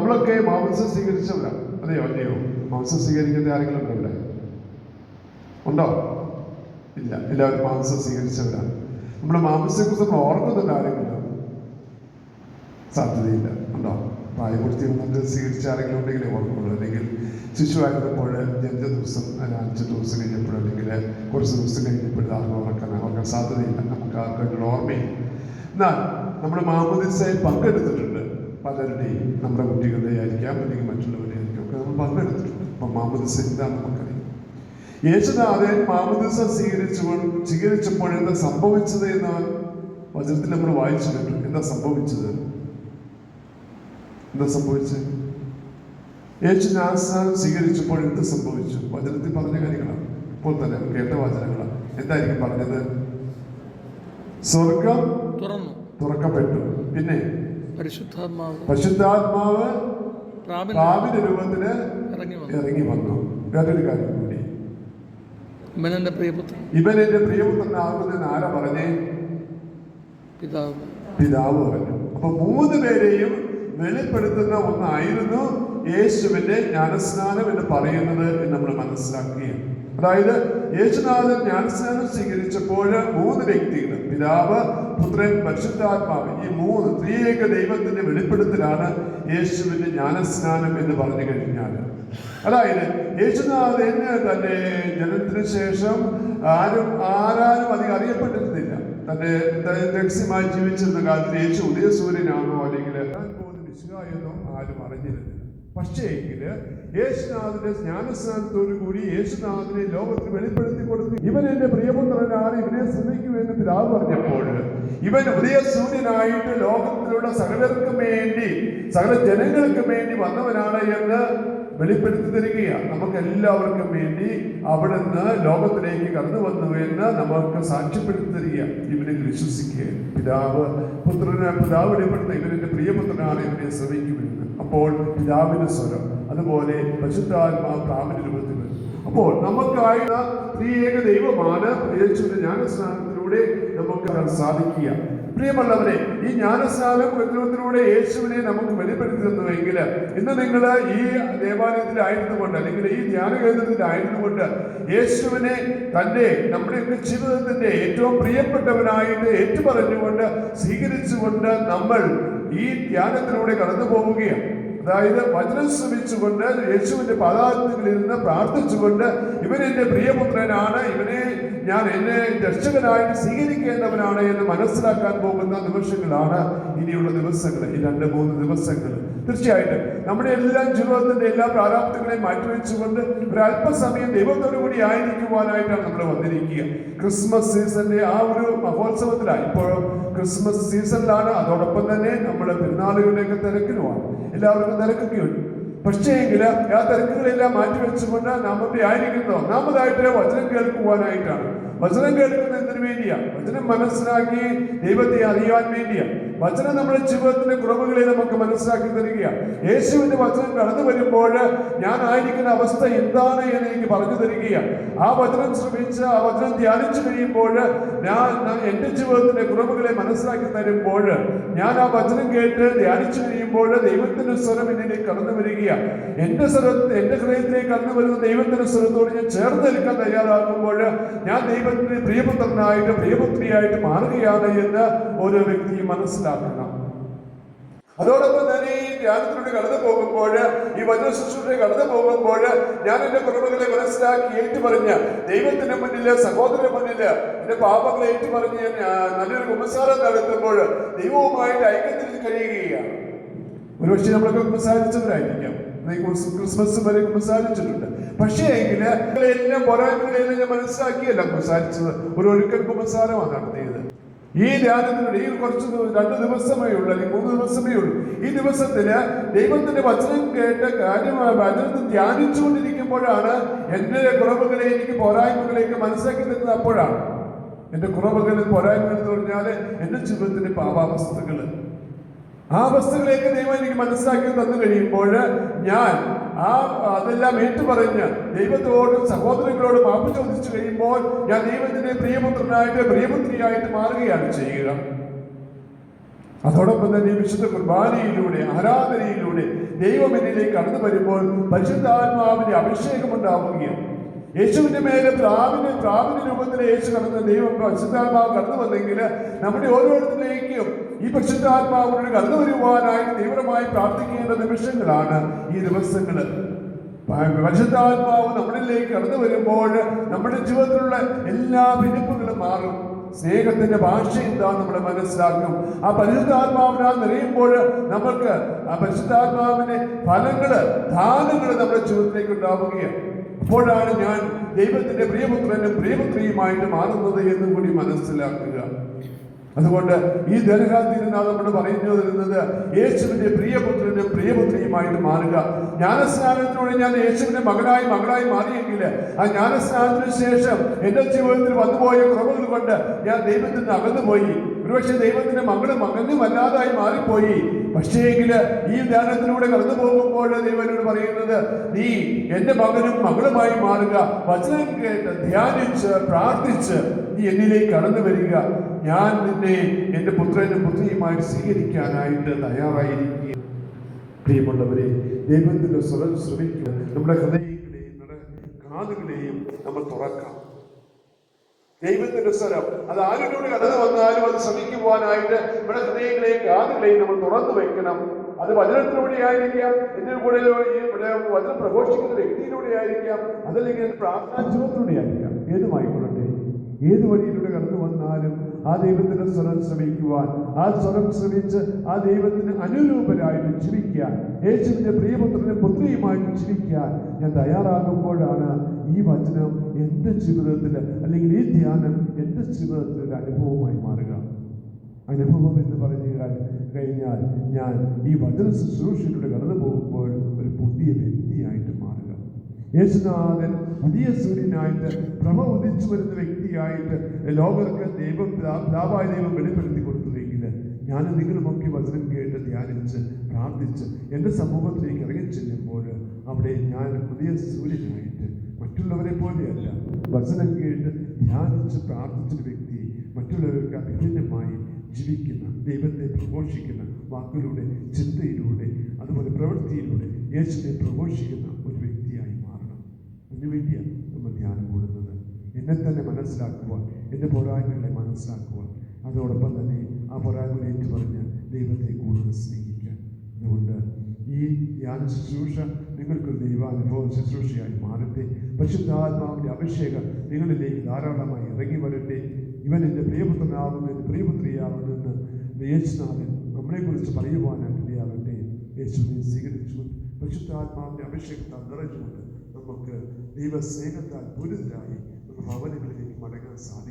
നമ്മളൊക്കെ മാംസം സ്വീകരിച്ചവരാണ്. അല്ലയോ? മാംസം സ്വീകരിക്കുന്ന ആരെങ്കിലും ഉണ്ടോ ഇവിടെ? ഉണ്ടോ? ഇല്ല, എല്ലാവരും മാംസം സ്വീകരിച്ചവരാണ്. നമ്മുടെ മാംസത്തെക്കുറിച്ച് നമ്മൾ ഓർക്കുന്നുണ്ട് ആരെങ്കിലും? സാധ്യതയില്ല. ഉണ്ടോ? പ്രായപൂർത്തി വന്നിട്ട് സ്വീകരിച്ച ആരെങ്കിലും ഉണ്ടെങ്കിലേ ഓർക്കുള്ളൂ. അല്ലെങ്കിൽ ശിശുവായിരുന്നപ്പോൾ ജനിച്ച ദിവസം 5 ദിവസം കഴിഞ്ഞപ്പോൾ അല്ലെങ്കിൽ കുറച്ച് ദിവസം കഴിഞ്ഞപ്പോൾ ഓർക്കാൻ സാധ്യതയില്ല. നമുക്ക് ആർക്കായിട്ടുള്ള ഓർമ്മയില്ല. എന്നാൽ നമ്മൾ മാമോദിസയിൽ പങ്കെടുത്തിട്ടുണ്ട്. പലരുടെയും, നമ്മുടെ കുട്ടികളുടെ ആയിരിക്കാം അല്ലെങ്കിൽ മറ്റുള്ളവരുടെ ആയിരിക്കും ഒക്കെ നമ്മൾ പങ്കെടുത്തിട്ടുണ്ട്. അപ്പം മാമോദിസ എന്താണെന്ന് നമുക്കറിയാം. യേശുനാഥൻ മാമോദിസ സ്വീകരിച്ചപ്പോൾ എന്താ സംഭവിച്ചത് എന്ന് വചനത്തിൽ നമ്മൾ വായിച്ചിട്ടുണ്ട്. എന്താ സംഭവിച്ചത്? യേശുനാഥൻ സ്വീകരിച്ചപ്പോൾ എന്ത് സംഭവിച്ചു? വചനത്തിൽ പറഞ്ഞ കാര്യങ്ങളാണ്. ഇപ്പോൾ തന്നെ കേട്ട വചനങ്ങളാണ്. എന്തായിരിക്കും പറഞ്ഞത്? സ്വർഗം തുറക്കപ്പെട്ടു. പിന്നെ പരിശുദ്ധാത്മാവ് പ്രാവിന്റെ രൂപത്തില് ഇറങ്ങി വന്നു. വേറൊരു കാര്യം കൂടി, ഇവൻ എന്റെ പ്രിയപുത്രനാകുമെന്ന് ആരാ പറഞ്ഞേ? പിതാവ് പറഞ്ഞു. അപ്പൊ 3 പേരെയും വെളിപ്പെടുത്തുന്ന ഒന്നായിരുന്നു യേശുവിന്റെ ജ്ഞാനസ്നാനം എന്ന് പറയുന്നത് എന്ന് നമ്മൾ മനസ്സിലാക്കുകയാണ്. അതായത് യേശുനാഥൻ ജ്ഞാനസ്നാനം സ്വീകരിച്ചപ്പോൾ 3 വ്യക്തികൾ, പിതാവ്, പുത്രൻ, പരിശുദ്ധാത്മാവ്, ഈ 3 ത്രിയേക ദൈവത്തിന്റെ വെളിപ്പെടുത്തലാണ് യേശുവിന്റെ ജ്ഞാനസ്നാനം എന്ന് പറഞ്ഞു കഴിഞ്ഞാൽ. അതായത് യേശുനാഥൻ തന്റെ ജനനത്തിന് ശേഷം ആരും അധികം അറിയപ്പെട്ടിരുന്നില്ല. തന്റെ രഹസ്യമായി ജീവിച്ചിരുന്ന കാലത്ത് യേശു ഉദയസൂര്യനാണോ അല്ലെങ്കിൽ എന്നോ ആരും അറിഞ്ഞിരുന്നില്ല. പക്ഷേ എങ്കില് യേശുനാഥന്റെ ജ്ഞാനസ്നാനത്തോടു കൂടി യേശുനാഥനെ ലോകത്തിന് വെളിപ്പെടുത്തി കൊടുത്തു. ഇവൻ എന്റെ പ്രിയപുത്രനാണ്, ഇവനെ ശ്രമിക്കുമെന്ന് പിതാവ് പറഞ്ഞപ്പോൾ ഇവൻ ഉദയസൂര്യനായിട്ട് ലോകത്തിലുള്ള സകലർക്കും വേണ്ടി, സകല ജനങ്ങൾക്കും വേണ്ടി വന്നവനാണ് എന്ന് വെളിപ്പെടുത്തി തരികയാണ്. നമുക്ക് എല്ലാവർക്കും വേണ്ടി അവിടുന്ന് ലോകത്തിലേക്ക് കടന്നു വന്നു എന്ന് നമുക്ക് സാക്ഷ്യപ്പെടുത്തി തരിക. ഇവനിൽ വിശ്വസിക്കുക. പിതാവ് വെളിപ്പെടുത്ത ഇവനെന്റെ പ്രിയപുത്രനാണ്, ഇവനെ ശ്രമിക്കുമെന്ന്. അപ്പോൾ പിതാവിന്റെ സ്വരം, അതുപോലെ പരിശുദ്ധാത്മാവ് പ്രാവിന്റെ രൂപത്തിൽ. അപ്പോൾ നമുക്കായ ത്രിയേക ദൈവമാണ് യേശുവിന്റെ ജ്ഞാനസ്നാനത്തിലൂടെ നമുക്ക് സാധിക്കുക. പ്രിയമുള്ളവരെ, ഈ ജ്ഞാനസ്നാനം പ്രതിരോധത്തിലൂടെ യേശുവിനെ നമുക്ക് വെളിപ്പെടുത്തി തന്നുവെങ്കിൽ ഇന്ന് നിങ്ങൾ ഈ ദേവാലയത്തിലായിരുന്നുകൊണ്ട് അല്ലെങ്കിൽ ഈ ധ്യാന കേന്ദ്രത്തിലായിരുന്നുകൊണ്ട് യേശുവിനെ നമ്മുടെയൊക്കെ ജീവിതത്തിന്റെ ഏറ്റവും പ്രിയപ്പെട്ടവനായിട്ട് ഏറ്റുപറഞ്ഞുകൊണ്ട് സ്വീകരിച്ചുകൊണ്ട് നമ്മൾ ഈ ധ്യാനത്തിലൂടെ കടന്നു പോവുകയാണ്. അതായത് വചനം ശ്രമിച്ചുകൊണ്ട് യേശുവിന്റെ പാദാരത്തിലിരുന്ന് പ്രാർത്ഥിച്ചുകൊണ്ട് ഇവൻ എന്റെ പ്രിയപുത്രനാണ്, ഇവനെ ഞാൻ എന്നെ രക്ഷകനായിട്ട് സ്വീകരിക്കേണ്ടവനാണ് എന്ന് മനസ്സിലാക്കാൻ പോകുന്ന നിമിഷങ്ങളാണ് ഇനിയുള്ള ദിവസങ്ങൾ, ഈ 2-3 ദിവസങ്ങൾ. തീർച്ചയായിട്ടും നമ്മുടെ ജീവിതത്തിന്റെ എല്ലാ പ്രാരാബ്ദങ്ങളെയും മാറ്റിവെച്ചുകൊണ്ട് ഒരല്പസമയം ദൈവത്തോടു കൂടി ആയിരിക്കുവാനായിട്ടാണ് നമ്മൾ വന്നിരിക്കുക. ക്രിസ്മസ് സീസണിന്റെ ആ ഒരു മഹോത്സവത്തിലാണ്. ഇപ്പോഴും ക്രിസ്മസ് സീസണിലാണ്. അതോടൊപ്പം തന്നെ നമ്മൾ പെരുന്നാളുകളുടെയൊക്കെ തിരക്കിലുമാണ്. എല്ലാവർക്കും തിരക്കൊക്കെയുണ്ട്. പക്ഷേ എങ്കിൽ ആ തിരക്കുകളെല്ലാം മാറ്റിവെച്ചുകൊണ്ട് നാം ഇവിടെ ആയിരിക്കുന്നത് ഒന്നാമതായിട്ട് വചനം കേൾക്കുവാനായിട്ടാണ്. വചനം കേൾക്കുന്നതിന് വേണ്ടിയാണ്. വചനം മനസ്സിലാക്കി ദൈവത്തെ അറിയാൻ വേണ്ടിയാണ്. വചനം നമ്മുടെ ജീവിതത്തിന്റെ കുറവുകളെ നമുക്ക് മനസ്സിലാക്കി തരികയാണ്. യേശുവിന്റെ വചനം കടന്നു വരുമ്പോൾ ഞാൻ ആയിരിക്കുന്ന അവസ്ഥ എന്താണ് എന്ന് എനിക്ക് പറഞ്ഞു തരികയാണ്. ആ വചനം ശ്രമിച്ച് ആ വചനം ധ്യാനിച്ചു കഴിയുമ്പോൾ ഞാൻ എന്റെ ജീവിതത്തിന്റെ കുറവുകളെ മനസ്സിലാക്കി തരുമ്പോൾ ഞാൻ ആ വചനം കേട്ട് ധ്യാനിച്ചു കഴിയുമ്പോൾ ദൈവത്തിന്റെ സ്വരം എന്നിലേക്ക് കടന്നു വരികയാണ്. എന്റെ ഹൃദയത്തിലേക്ക് കടന്നു വരുന്ന ദൈവത്തിന്റെ സ്വരത്തോട് ഞാൻ ചേർന്ന് നിൽക്കാൻ തയ്യാറാകുമ്പോൾ ഞാൻ ദൈവത്തിന്റെ പ്രിയപുത്രനായിട്ട് പ്രിയപുത്രിയായിട്ട് മാറുകയാണ് എന്ന് ഓരോ വ്യക്തിയും മനസ്സിലാക്കണം. അതോടൊപ്പം തന്നെ ഈ ധ്യാനത്തിലൂടെ കടന്നു പോകുമ്പോൾ, ഈ വചന ശുശ്രൂഷയെ കടന്നു പോകുമ്പോൾ ഞാൻ എന്റെ കുറവുകളെ മനസ്സിലാക്കി ഏറ്റുപറഞ്ഞ് ദൈവത്തിന്റെ മുന്നില്, സഹോദരന്റെ മുന്നില് എന്റെ പാപങ്ങളെ ഏറ്റുപറഞ്ഞ് നല്ലൊരു കുമ്പസാരം നടത്തുമ്പോൾ ദൈവവുമായിട്ട് ഐക്യത്തിൽ കഴിയുകയാണ്. ഒരുപക്ഷെ നമ്മളൊക്കെ കുമ്പസാരിച്ചവരായിരിക്കാം. ക്രിസ്മസ് വരെ കുമ്പസാരിച്ചിട്ടുണ്ട്. പക്ഷേ എങ്കില് എല്ലാം പോരായ്മകളെല്ലാം ഞാൻ മനസ്സിലാക്കിയല്ല കുമ്പസാരിച്ചത്. ഒരു ഒഴുക്കൻ കുമ്പസാരമാണ് നടത്തിയത്. ഈ ധ്യാനത്തിലൂടെ ഈ 2 ദിവസമേ ഉള്ളൂ, അല്ലെങ്കിൽ 3 ദിവസമേ ഉള്ളൂ. ഈ ദിവസത്തില് ദൈവത്തിന്റെ വചനം കേട്ട് കാര്യമായ വചനത്തിൽ ധ്യാനിച്ചുകൊണ്ടിരിക്കുമ്പോഴാണ് എന്റെ കുറവുകളെ, എനിക്ക് പോരായ്മകളെയൊക്കെ മനസ്സിലാക്കി തരുന്നത്. അപ്പോഴാണ് എന്റെ കുറവുകളിൽ പോരായ്മകൾ എന്ന് പറഞ്ഞാല് എന്റെ ജീവിതത്തിന്റെ പാപാവസ്ഥകള്, ആ അവസ്ഥകളെയൊക്കെ ദൈവം എനിക്ക് മനസ്സിലാക്കി തന്നു കഴിയുമ്പോൾ ഞാൻ അതെല്ലാം ഏറ്റുപറഞ്ഞ് ദൈവത്തോടും സഹോദരങ്ങളോടും മാപ്പ് ചോദിച്ചു കഴിയുമ്പോൾ ഞാൻ ദൈവത്തിന്റെ പ്രിയപുത്രനായിട്ട് പ്രിയപുത്രിയായിട്ട് മാറുകയാണ് ചെയ്യുക. അതോടൊപ്പം തന്നെ വിശുദ്ധ കുർബാനയിലൂടെ, ആരാധനയിലൂടെ ദൈവം എന്നിലേക്ക് കടന്നു വരുമ്പോൾ പരിശുദ്ധാത്മാവിന്റെ അഭിഷേകം ഉണ്ടാവുകയാണ്. യേശുവിന്റെ മേലെ പ്രാവിന്റെ രൂപത്തിൽ യേശു കടന്ന് ദൈവം പരിശുദ്ധാത്മാവ് കടന്നു വന്നെങ്കിൽ നമ്മുടെ ഓരോരുത്തരിലേക്കും ഈ പരിശുദ്ധാത്മാവിനോട് കടന്നു വരുവാനായി തീവ്രമായി പ്രാർത്ഥിക്കേണ്ട നിമിഷങ്ങളാണ് ഈ ദിവസങ്ങൾ. പരിശുദ്ധാത്മാവ് നമ്മളിലേക്ക് കടന്നു വരുമ്പോൾ നമ്മുടെ ജീവിതത്തിലുള്ള എല്ലാ ഭിന്നിപ്പുകളും മാറും. സ്നേഹത്തിന്റെ ഭാഷ എന്താ നമ്മൾ മനസ്സിലാക്കും. ആ പരിശുദ്ധാത്മാവിനാൽ നിറയുമ്പോൾ നമുക്ക് ആ പരിശുദ്ധാത്മാവിന്റെ ഫലങ്ങള് ദാനങ്ങള് നമ്മുടെ ജീവിതത്തിലേക്ക് ഉണ്ടാവുകയാണ്. അപ്പോഴാണ് ഞാൻ ദൈവത്തിന്റെ പ്രിയപുത്രനും പ്രിയപുത്രിയുമായിട്ട് മാറുന്നത് എന്നും കൂടി മനസ്സിലാക്കുക. അതുകൊണ്ട് ഈ ധനകാത്തിരുന്നാൾ നമ്മൾ പറഞ്ഞു വരുന്നത് യേശുവിന്റെ പ്രിയപുത്രനും പ്രിയപുത്രിയുമായിട്ട് മാറുക. ജ്ഞാനസ്നാനത്തിലൂടെ ഞാൻ യേശുവിന്റെ മകളായി മാറിയെങ്കിൽ ആ ജ്ഞാനസ്നാനത്തിന് ശേഷം എന്റെ ജീവിതത്തിൽ വന്നുപോയ കുറവുകൾ കൊണ്ട് ഞാൻ ദൈവത്തിൽ നിന്ന് അകന്നുപോയി. ഒരുപക്ഷെ ദൈവത്തിന്റെ മകനും അല്ലാതായി മാറിപ്പോയി. പക്ഷേങ്കില് ഈ ധ്യാനത്തിലൂടെ കടന്നു പോകുമ്പോൾ ദൈവനോട് പറയുന്നത്, നീ എന്റെ മകനും മകളുമായി മാറുക. വചനം കേട്ട് ധ്യാനിച്ച് പ്രാർത്ഥിച്ച് നീ എന്നിലേക്ക് കടന്നു വരിക. ഞാൻ നിന്നെ എന്റെ പുത്രനും പുത്രിയുമായി സ്വീകരിക്കാനായിട്ട് തയ്യാറായിരിക്കുക. പ്രിയമുള്ളവരെ, ദൈവത്തിന്റെ സ്വരം ശ്രമിക്കുക. നമ്മുടെ ഹൃദയങ്ങളെയും കാതുകളെയും നമ്മൾ തുറക്കാം. ദൈവത്തിന്റെ സ്വരം അത് ആരിലൂടെ കടന്നു വന്നാലും അത് ശ്രമിക്കുവാനായിട്ട് നമ്മുടെ ഹൃദയങ്ങളെയും കാതുകളെയും നമ്മൾ തുറന്നു വെക്കണം. അത് വചനത്തിലൂടെ ആയിരിക്കാം, എന്റെ കൂടെ വചനം പ്രഘോഷിക്കുന്ന വ്യക്തിയിലൂടെ ആയിരിക്കാം, അതല്ലെങ്കിൽ പ്രാർത്ഥനാ ജീവിതത്തിലൂടെ ആയിരിക്കാം. ഏതുമായിക്കൊള്ളട്ടെ, ഏത് വഴിയിലൂടെ കടന്നു വന്നാലും ആ ദൈവത്തിന്റെ സ്വരം ശ്രമിക്കുവാൻ, ആ സ്വരം ശ്രമിച്ച് ആ ദൈവത്തിന് അനുരൂപരായിട്ട് ജീവിക്കാൻ, യേശുവിന്റെ പ്രിയപുത്രനും പുത്രിയുമായിട്ട് ജീവിക്കാൻ ഞാൻ തയ്യാറാകുമ്പോഴാണ് ഈ വചനം എൻ്റെ ജീവിതത്തിൽ, അല്ലെങ്കിൽ ഈ ധ്യാനം എൻ്റെ ജീവിതത്തിൽ ഒരു അനുഭവമായി മാറുക. അനുഭവം എന്ന് പറഞ്ഞു കഴിഞ്ഞാൽ ഞാൻ ഈ വചന ശുശ്രൂഷയിലൂടെ കടന്നു പോകുമ്പോൾ ഒരു പുതിയ വ്യക്തിയായിട്ട് മാറുക. യേശുനാഥൻ പുതിയ സൂര്യനായിട്ട് പ്രഭ ഉദിച്ചു വരുന്ന വ്യക്തിയായിട്ട് ലോകർക്ക് ദൈവം വെളിപ്പെടുത്തി കൊടുത്തുവെങ്കിൽ ഞാൻ നിങ്ങളുമൊക്കെ വചനം കേട്ട് ധ്യാനിച്ച് പ്രാർത്ഥിച്ച് എൻ്റെ സമൂഹത്തിലേക്ക് ഇറങ്ങിച്ചെല്ലുമ്പോൾ അവിടെ ഞാൻ പുതിയ സൂര്യനായിട്ട് മറ്റുള്ളവരെ പോലെയല്ല, വചനം കേട്ട് ധ്യാനിച്ച് പ്രാർത്ഥിച്ചൊരു വ്യക്തി മറ്റുള്ളവർക്ക് അഭിന്നമായി ജീവിക്കുന്ന, ദൈവത്തെ പ്രഘോഷിക്കുന്ന വാക്കിലൂടെ, ചിന്തയിലൂടെ, അതുപോലെ പ്രവൃത്തിയിലൂടെ യേശുവിനെ പ്രഘോഷിക്കുന്ന ഒരു വ്യക്തിയായി മാറണം. അതിനുവേണ്ടിയാണ് നമ്മൾ ധ്യാനം കൂടുന്നത്. എന്നെ തന്നെ മനസ്സിലാക്കുവാൻ, എൻ്റെ പോരായ്മകളെ മനസ്സിലാക്കുവാൻ, അതോടൊപ്പം തന്നെ ആ പോരായ്മ ഏറ്റു പറഞ്ഞ് ദൈവത്തെ കൂടുതൽ സ്നേഹിക്കാൻ. അതുകൊണ്ട് ഈ ധ്യാന ശുശ്രൂഷ നിങ്ങൾക്കൊരു ദൈവാനുഭവ ശുശ്രൂഷയായി മാറട്ടെ. പരിശുദ്ധാത്മാവിൻ്റെ അഭിഷേകം നിങ്ങളിലേക്ക് ധാരാളമായി ഇറങ്ങി വരട്ടെ. ഇവൻ എൻ്റെ പ്രിയപുത്രനാകുന്നു, എൻ്റെ പ്രിയപുത്രിയാകുന്നെന്ന് യേശുനാഥൻ നമ്മളെക്കുറിച്ച് പറയുവാനായിട്ടിടയാകട്ടെ. യേശുവിനെ സ്വീകരിച്ചു പരിശുദ്ധാത്മാവിൻ്റെ അഭിഷേകത്താൽ നിറഞ്ഞുകൊണ്ട് നമുക്ക് ദൈവസ്നേഹത്താൽ പൂരിതരായി നമ്മുടെ ഭവനങ്ങളിലേക്ക് മടങ്ങാൻ സാധിക്കും.